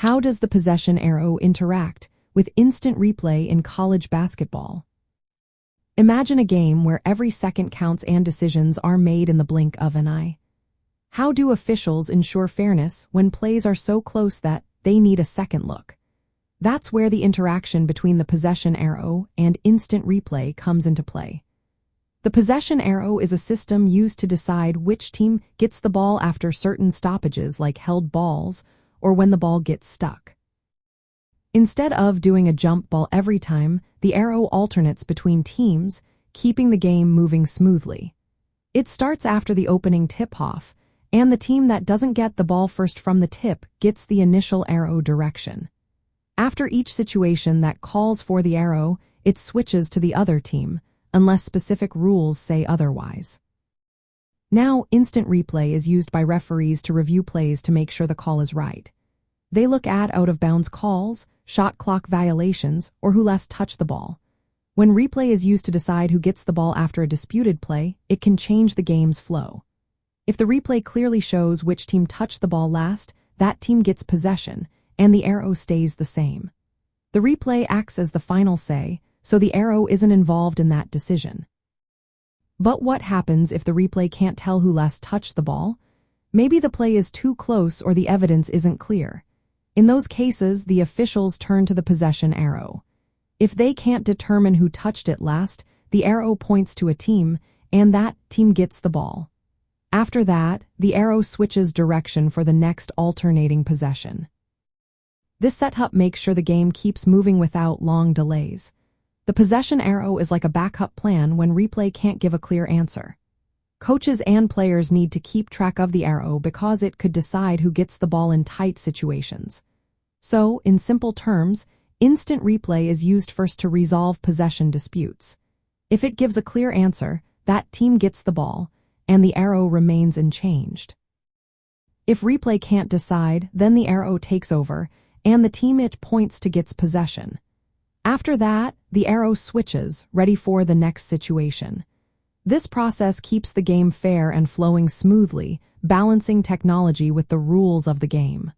How does the possession arrow interact with instant replay in college basketball? Imagine a game where every second counts and decisions are made in the blink of an eye. How do officials ensure fairness when plays are so close that they need a second look? That's where the interaction between the possession arrow and instant replay comes into play. The possession arrow is a system used to decide which team gets the ball after certain stoppages like held balls or when the ball gets stuck. Instead of doing a jump ball every time, the arrow alternates between teams, keeping the game moving smoothly. It starts after the opening tip-off, and the team that doesn't get the ball first from the tip gets the initial arrow direction. After each situation that calls for the arrow, it switches to the other team, unless specific rules say otherwise. Now, instant replay is used by referees to review plays to make sure the call is right. They look at out-of-bounds calls, shot clock violations, or who last touched the ball. When replay is used to decide who gets the ball after a disputed play, it can change the game's flow. If the replay clearly shows which team touched the ball last, that team gets possession, and the arrow stays the same. The replay acts as the final say, so the arrow isn't involved in that decision. But what happens if the replay can't tell who last touched the ball? Maybe the play is too close or the evidence isn't clear. In those cases, the officials turn to the possession arrow. If they can't determine who touched it last, the arrow points to a team, and that team gets the ball. After that, the arrow switches direction for the next alternating possession. This setup makes sure the game keeps moving without long delays. The possession arrow is like a backup plan when replay can't give a clear answer. Coaches and players need to keep track of the arrow because it could decide who gets the ball in tight situations. So, in simple terms, instant replay is used first to resolve possession disputes. If it gives a clear answer, that team gets the ball, and the arrow remains unchanged. If replay can't decide, then the arrow takes over, and the team it points to gets possession. After that, the arrow switches, ready for the next situation. This process keeps the game fair and flowing smoothly, balancing technology with the rules of the game.